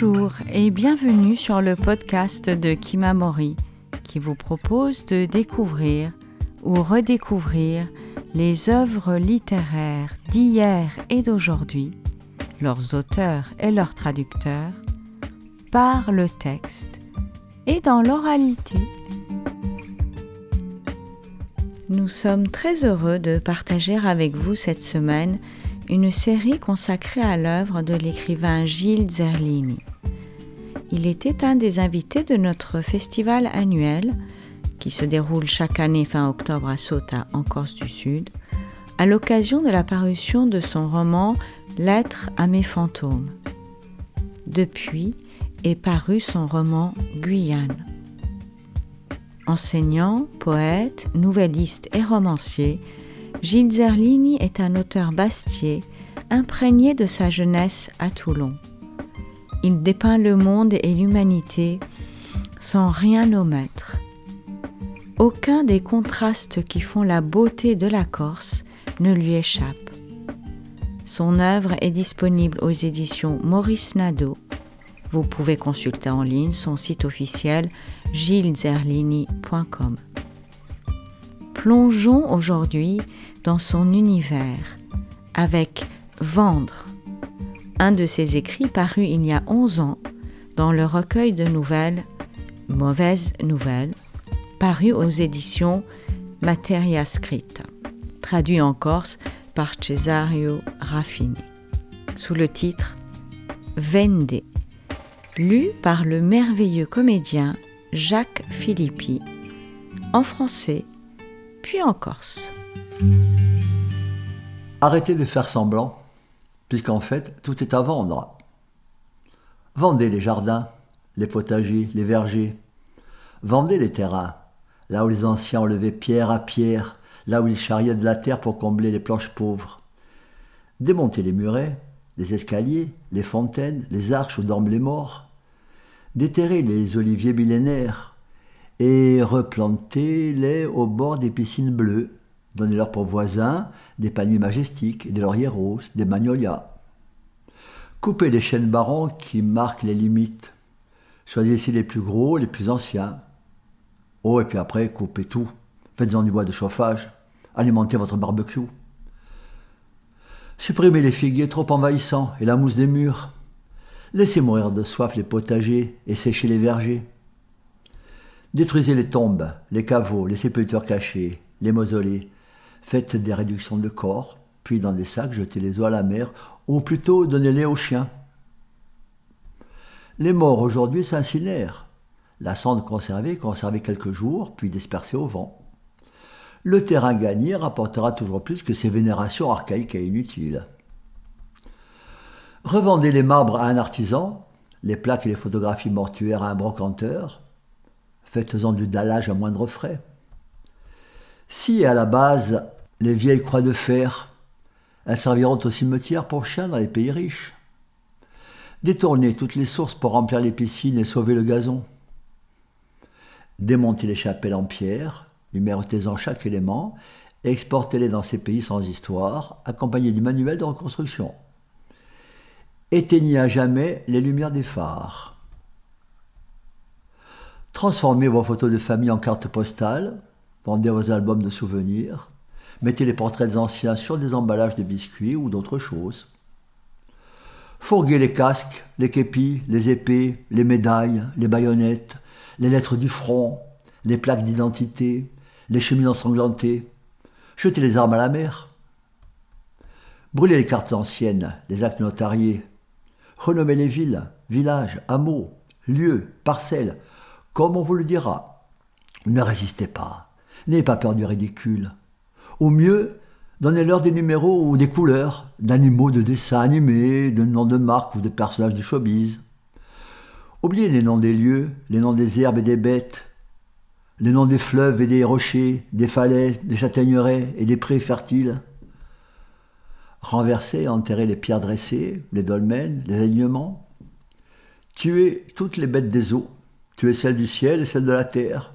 Bonjour et bienvenue sur le podcast de Kimamori qui vous propose de découvrir ou redécouvrir les œuvres littéraires d'hier et d'aujourd'hui, leurs auteurs et leurs traducteurs, par le texte et dans l'oralité. Nous sommes très heureux de partager avec vous cette semaine une série consacrée à l'œuvre de l'écrivain Gilles Zerlini. Il était un des invités de notre festival annuel, qui se déroule chaque année fin octobre à Sauta, en Corse du Sud, à l'occasion de la parution de son roman « Lettres à mes fantômes ». Depuis est paru son roman « Guyane ». Enseignant, poète, nouvelliste et romancier, Gilles Zerlini est un auteur bastier, imprégné de sa jeunesse à Toulon. Il dépeint le monde et l'humanité sans rien omettre. Aucun des contrastes qui font la beauté de la Corse ne lui échappe. Son œuvre est disponible aux éditions Maurice Nadeau. Vous pouvez consulter en ligne son site officiel gilleszerlini.com. Plongeons aujourd'hui dans son univers avec Vendre, un de ses écrits paru il y a 11 ans dans le recueil de nouvelles Mauvaises Nouvelles, paru aux éditions Materia Scritta, traduit en corse par Cesario Raffini, sous le titre Vende, lu par le merveilleux comédien Jacques Philippi, en français puis en corse. Arrêtez de faire semblant, puisqu'en fait, tout est à vendre. Vendez les jardins, les potagers, les vergers. Vendez les terrains, là où les anciens ont levé pierre à pierre, là où ils charriaient de la terre pour combler les planches pauvres. Démontez les murets, les escaliers, les fontaines, les arches où dorment les morts. Déterrez les oliviers millénaires et replantez-les au bord des piscines bleues. Donnez-leur pour voisins des palmiers majestiques, des lauriers roses, des magnolias. Coupez les chênes barons qui marquent les limites. Choisissez les plus gros, les plus anciens. Oh, et puis après, coupez tout. Faites-en du bois de chauffage. Alimentez votre barbecue. Supprimez les figuiers trop envahissants et la mousse des murs. Laissez mourir de soif les potagers et sécher les vergers. Détruisez les tombes, les caveaux, les sépultures cachées, les mausolées. Faites des réductions de corps, puis dans des sacs, jetez les os à la mer, ou plutôt donnez-les aux chiens. Les morts aujourd'hui s'incinèrent. La cendre conservée quelques jours, puis dispersée au vent. Le terrain gagné rapportera toujours plus que ces vénérations archaïques et inutiles. Revendez les marbres à un artisan, les plaques et les photographies mortuaires à un brocanteur. Faites-en du dallage à moindre frais. Si à la base, les vieilles croix de fer, elles serviront au cimetière pour chiens dans les pays riches. Détournez toutes les sources pour remplir les piscines et sauver le gazon. Démontez les chapelles en pierre, numérotez-en chaque élément et exportez-les dans ces pays sans histoire, accompagnés du manuel de reconstruction. Éteignez à jamais les lumières des phares. Transformez vos photos de famille en cartes postales, vendez vos albums de souvenirs, mettez les portraits des anciens sur des emballages de biscuits ou d'autres choses. Fourguez les casques, les képis, les épées, les médailles, les baïonnettes, les lettres du front, les plaques d'identité, les chemises ensanglantées. Jetez les armes à la mer. Brûlez les cartes anciennes, les actes notariés. Renommez les villes, villages, hameaux, lieux, parcelles, comme on vous le dira. Ne résistez pas, n'ayez pas peur du ridicule. Au mieux, donnez-leur des numéros ou des couleurs, d'animaux de dessins animés, de noms de marques ou de personnages du showbiz. Oubliez les noms des lieux, les noms des herbes et des bêtes, les noms des fleuves et des rochers, des falaises, des châtaigneraies et des prés fertiles. Renversez et enterrez les pierres dressées, les dolmens, les alignements. Tuez toutes les bêtes des eaux, tuez celles du ciel et celles de la terre,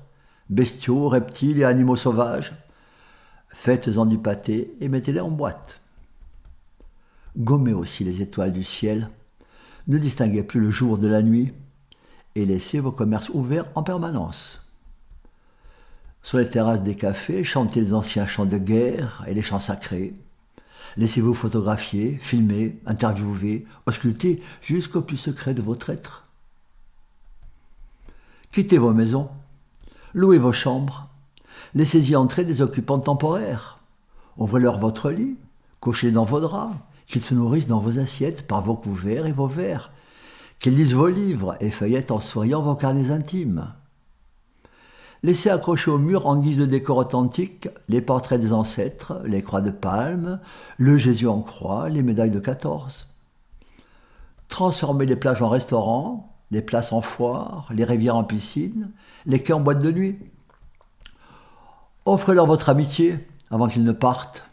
bestiaux, reptiles et animaux sauvages. Faites-en du pâté et mettez-les en boîte. Gommez aussi les étoiles du ciel. Ne distinguez plus le jour de la nuit et laissez vos commerces ouverts en permanence. Sur les terrasses des cafés, chantez les anciens chants de guerre et les chants sacrés. Laissez-vous photographier, filmer, interviewer, ausculter jusqu'au plus secret de votre être. Quittez vos maisons, louez vos chambres, laissez-y entrer des occupants temporaires. Ouvrez-leur votre lit, cochez dans vos draps, qu'ils se nourrissent dans vos assiettes par vos couverts et vos verres, qu'ils lisent vos livres et feuillettent en souriant vos carnets intimes. Laissez accrocher au mur en guise de décor authentique les portraits des ancêtres, les croix de palme, le Jésus en croix, les médailles de 14. Transformez les plages en restaurants, les places en foires, les rivières en piscine, les quais en boîte de nuit. Offrez-leur votre amitié avant qu'ils ne partent.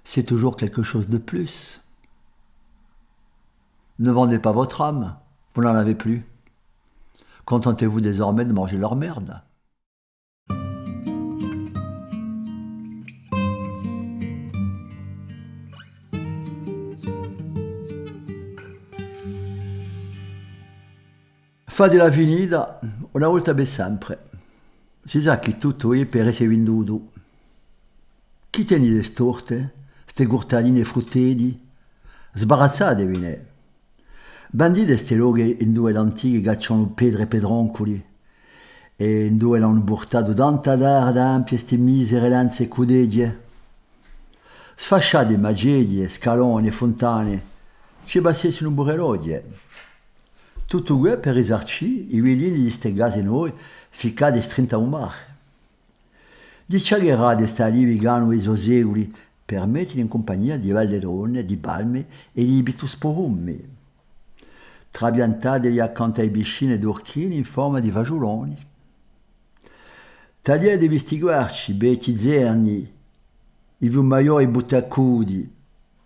C'est toujours quelque chose de plus. Ne vendez pas votre âme, vous n'en avez plus. Contentez-vous désormais de manger leur merde. Fa della Avenida, una volta be sempre. Si sa che tutto è per essere venduto. Chi tieni le storte, ste gurtaline fruttedi, sbarazzate vine. Bandite ste loghe in due l'antiche gacciano pedre e pedroncoli, e in due l'hanno portato tanta d'arda ampie ste misere lanze cudedie. Sfasciate magedie, scaloni e fontane, ci bassessero un burelodie. Tutto questo per risarcire i violini di ste case noi ficcate strinta un mare. Di ciagherate sta lì vigano i soseguli per mettere in compagnia di valle donne, di palme e di bitusporummi, trapiantate lì accanto ai piscine d'orchini in forma di fagioloni. Tagliate di vestiguarci, betti zerni, i vumaioi buttacudi,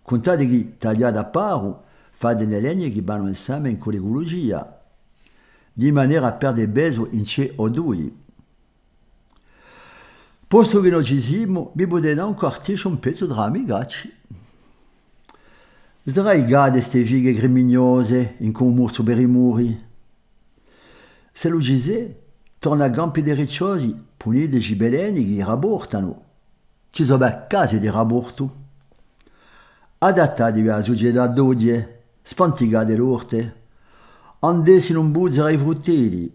contate che tagliate a paro fate delle legne che vanno insieme in collegologia, di maniera a perdere beso in c'è o due. Posto che non ci siamo, vi potete ancora artigiare un pezzo di rami gacci. Sdraigate ste fighe gremignose in comurso per i muri. Se lo gisè, torna a gampi dei ricciosi, punite i gibeleni che rabortano. Ci sono a case di raborto. Adattatevi alla società d'odie. Spantigate l'orte, andesi in un buzzero ai frutteti,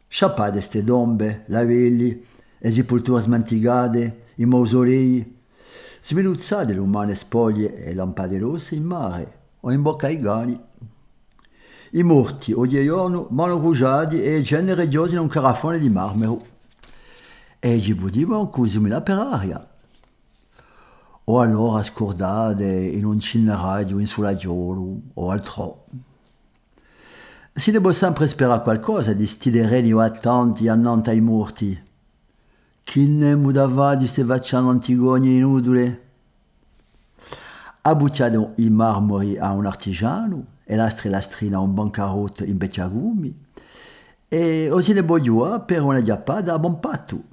sciappate ste tombe, lavelli, le sepolture smantigate, i mausolei, sminuzzate le umane spoglie e lampade rosse in mare o in bocca ai cani. I morti ogni giorno vanno rugiati e genere in un carafone di marmero e ci potevano consumare per aria. O allora scordate in un cineraio insulagliolo o altro. Si ne può sempre sperare qualcosa di sti terreni attanti annanti ai morti. Chi ne mudava di ste facciano antigogne inutili? Abbucciate i marmori a un artigiano e l'astre lastrina a un bancarotto in becciagumi e così ne voglio per una giappata a buon patto.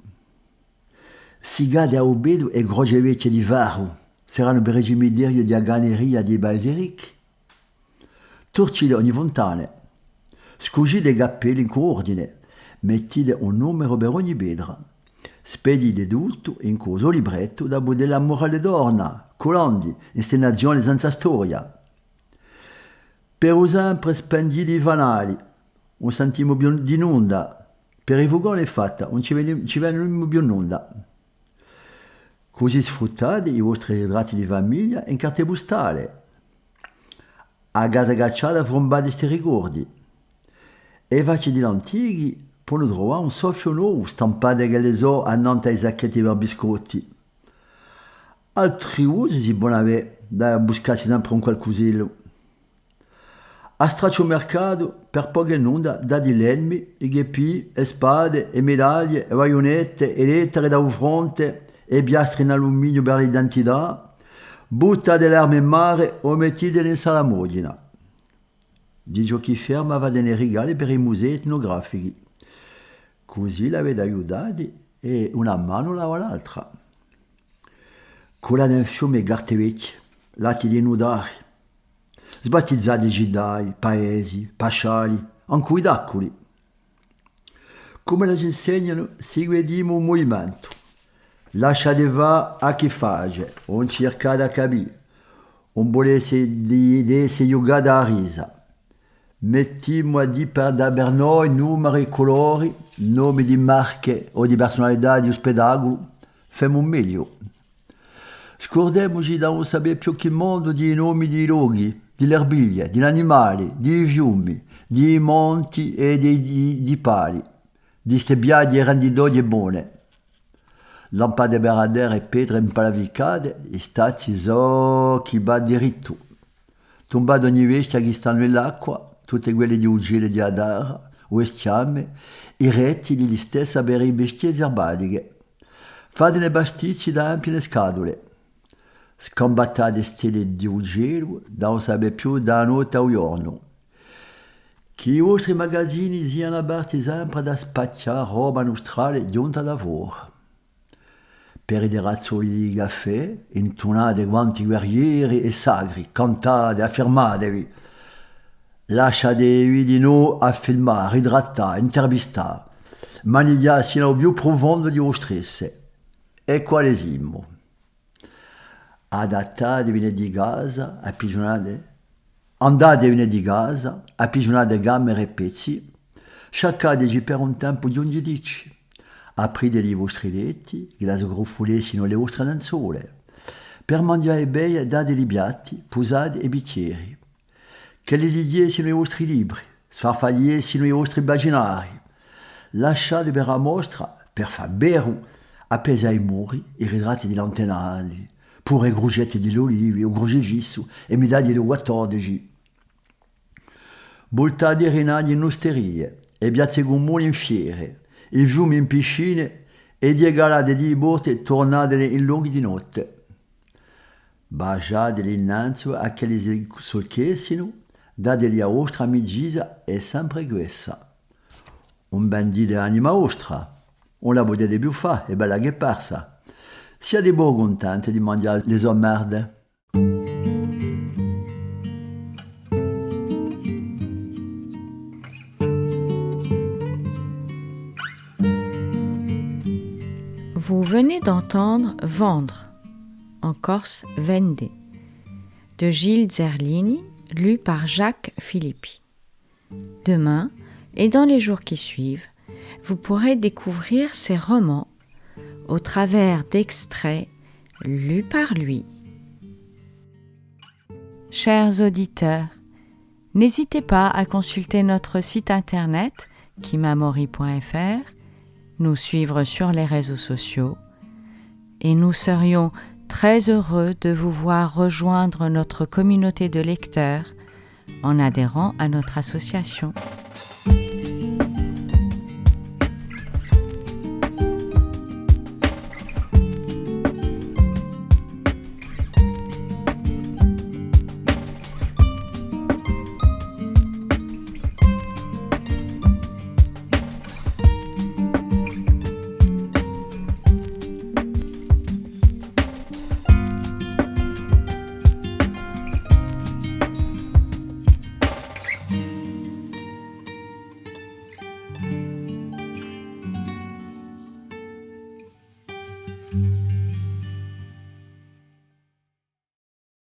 Si gade a obedo e grogevece di varu, saranno per regimiderio di aganeria di Balzeric. Torcide ogni fontane, scugite i cappelli in coordine, mettite un numero per ogni pedra, spedite tutto in coso libretto da della morale d'orna, colandi, in ste nazioni senza storia. Per sempre spendite i fanali, un centimo di nonda, per i fugoni è fatta, non ci vengono più nonda. Così sfruttate i vostri ritratti di famiglia in carte postale. A casa cacciata frombate questi ricordi. E facci di antichi per trovare un soffio nuovo stampato che le so annanti ai sacchetti per biscotti. Altri usi si buona avere da buscarsi sempre un qualcosillo. A straccio mercato, per poche nonda, da di lelmi, i gheppi, e spade, e medaglie, e baionette, e lettere da fronte, e piastri in alluminio per l'identità, buttate le armi in mare o mettitele in salamogina. Di giochi ferma va nei regali per i musei etnografici. Così l'avete aiutati e una mano lava l'altra. Cola del fiume Gartevecchi, lati di nudari. sbattizzati gidai, paesi, pasciali, anche d'accoli. Come la ci insegnano, seguiamo un movimento. Lascia di va a chi face, non cerca da capire, non volesse di idee se giocare a risa. Mettiamo a di per noi numeri, colori, nomi di marche o di personalità di spettacolo, facciamo meglio. Scordiamoci da non sapere più che mondo di nomi di luoghi, di erbiglie, di animali, di fiumi, di monti e di pali, di stebbiadi e rendidoglie buone. Lampade beradere e pietre impalavicate, e stati so chi va diritto. Tombate ogni veste che stanno nell'acqua, tutte quelle di ugile di adara, o estiame, i rettili di stessa per i bestie erbatiche. Fate le basticci da ampie le scatole. Scambattate stelle di ugelo, da non sapere più da notte a giorno. Che i vostri magazzini siano aperti sempre da spacciare roba nostrale giunta a lavoro. Per i razzoli di caffè, intonate quanti guerrieri e sacri, cantate, affermatevi. Lasciatevi di noi a filmare, idratare, intervistare, manigliare sino al più profondo di voi stesse. E qualesimo. Adattatevi di casa, appigionate, andatevi di casa, appigionate gambe e pezzi, cercateci per un tempo di ogni dici. Aprite i vostri letti, che la sgruffolessino le vostre lenzuole. Per mangiare bene date i piatti, posate e bicchieri. Che li lidiessino i vostri libri, sfarfagliessino i vostri bacinari. Lasciate per la mostra, per far bere, appesi ai muri, i ritratti di lantenati, pure grugetti di olive o crocifisso e medaglie di 14. Voltate i rinagli in osterie e piazze comuni in fiere, i fiumi in piscine e di galate di botte tornatele in lunghi di notte. Baciateli innanzi a che li solchessino, dateli a vostra amicizia e sempre questa. Un ben di anima vostra, non la potete più fare, è bella che persa. Siate buon contenti di mangiare le sue merde. Vous venez d'entendre Vendre, en Corse Vendée, de Gilles Zerlini, lu par Jacques Philippi. Demain, et dans les jours qui suivent, vous pourrez découvrir ces romans au travers d'extraits lus par lui. Chers auditeurs, n'hésitez pas à consulter notre site internet kimamori.fr, nous suivre sur les réseaux sociaux et nous serions très heureux de vous voir rejoindre notre communauté de lecteurs en adhérant à notre association.